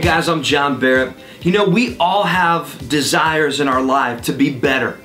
guys, I'm John Barrett. You know, we all have desires in our life to be better.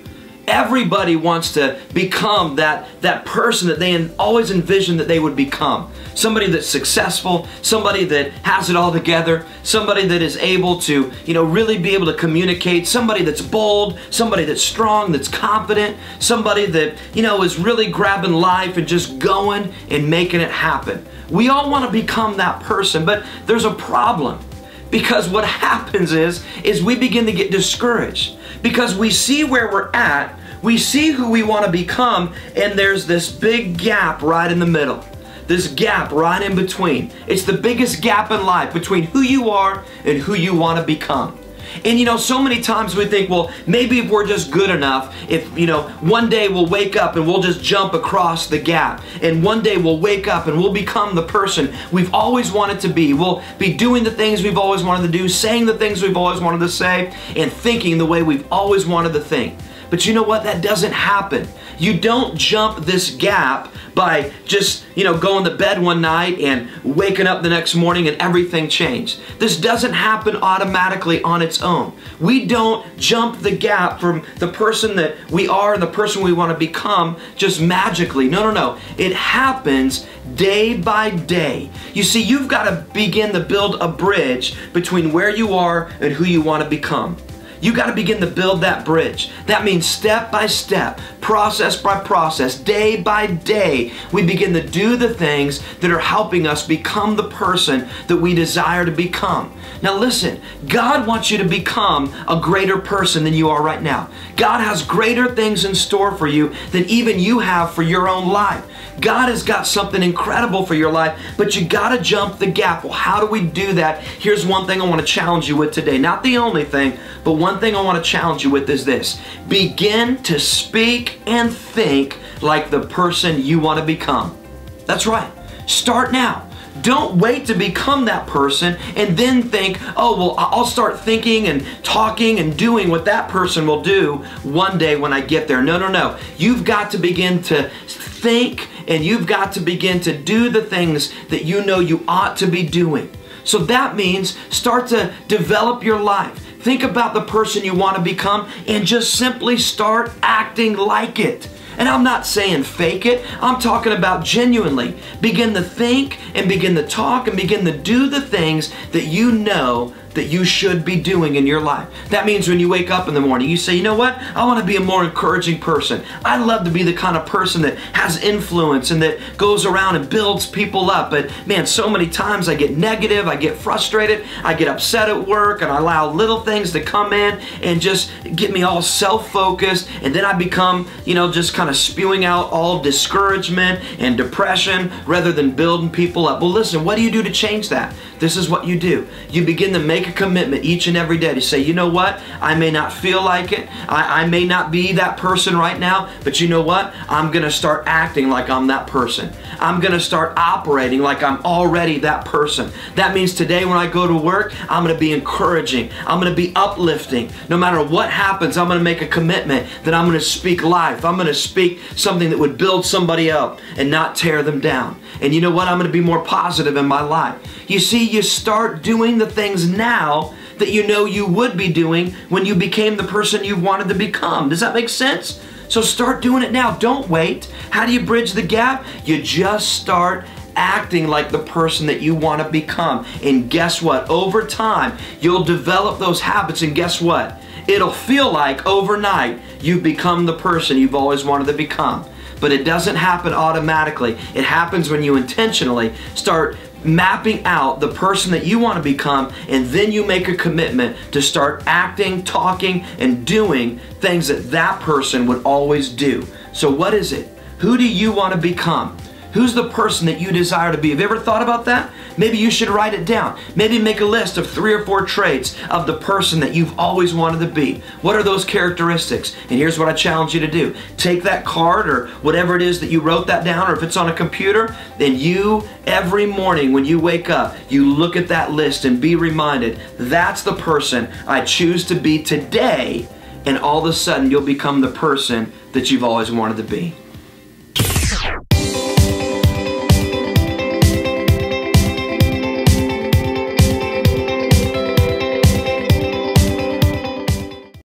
Everybody wants to become that person that they always envisioned that they would become. Somebody that's successful, somebody that has it all together, somebody that is able to, really be able to communicate, somebody that's bold, somebody that's strong, that's confident, somebody that, is really grabbing life and just going and making it happen. We all want to become that person, but there's a problem. Because what happens is we begin to get discouraged because we see where we're at, we see who we want to become, and there's this big gap right in the middle. This gap right in between. It's the biggest gap in life between who you are and who you want to become. And so many times we think, well, maybe if we're just good enough, if, one day we'll wake up and we'll just jump across the gap. And one day we'll wake up and we'll become the person we've always wanted to be. We'll be doing the things we've always wanted to do, saying the things we've always wanted to say, and thinking the way we've always wanted to think. But you know what? That doesn't happen. You don't jump this gap by just, going to bed one night and waking up the next morning and everything changed. This doesn't happen automatically on its own. We don't jump the gap from the person that we are and the person we want to become just magically. No. It happens day by day. You see, you've got to begin to build a bridge between where you are and who you want to become. You got to begin to build that bridge. That means step by step, process by process, day by day, we begin to do the things that are helping us become the person that we desire to become. Now listen, God wants you to become a greater person than you are right now. God has greater things in store for you than even you have for your own life. God has got something incredible for your life, but you got to jump the gap. Well, how do we do that? Here's one thing I want to challenge you with today. Not the only thing, but one thing I want to challenge you with is this. Begin to speak and think like the person you want to become. That's right. Start now. Don't wait to become that person and then think, oh, well, I'll start thinking and talking and doing what that person will do one day when I get there. No. You've got to begin to think and you've got to begin to do the things that you know you ought to be doing. So that means start to develop your life. Think about the person you want to become and just simply start acting like it. And I'm not saying fake it. I'm talking about genuinely. Begin to think and begin to talk and begin to do the things that you know that you should be doing in your life. That means when you wake up in the morning, you say, you know what? I want to be a more encouraging person. I love to be the kind of person that has influence and that goes around and builds people up. But man, so many times I get negative, I get frustrated, I get upset at work, and I allow little things to come in and just get me all self-focused, and then I become, just kind of spewing out all discouragement and depression rather than building people up. Well, listen, what do you do to change that? This is what you do. You begin to make a commitment each and every day to say, you know what? I may not feel like it. I may not be that person right now, but you know what? I'm going to start acting like I'm that person. I'm going to start operating like I'm already that person. That means today when I go to work, I'm going to be encouraging. I'm going to be uplifting. No matter what happens, I'm going to make a commitment that I'm going to speak life. I'm going to speak something that would build somebody up and not tear them down. And you know what? I'm going to be more positive in my life. You see, you start doing the things now that you know you would be doing when you became the person you wanted to become. Does that make sense? So start doing it now. Don't wait. How do you bridge the gap? You just start acting like the person that you want to become. And guess what? Over time, you'll develop those habits, and guess what? It'll feel like overnight you've become the person you've always wanted to become. But it doesn't happen automatically. It happens when you intentionally start mapping out the person that you want to become, and then you make a commitment to start acting, talking, and doing things that that person would always do. So what is it? Who do you want to become? Who's the person that you desire to be? Have you ever thought about that? Maybe you should write it down. Maybe make a list of 3 or 4 traits of the person that you've always wanted to be. What are those characteristics? And here's what I challenge you to do. Take that card or whatever it is that you wrote that down, or if it's on a computer, then you, every morning when you wake up, you look at that list and be reminded, that's the person I choose to be today, and all of a sudden you'll become the person that you've always wanted to be.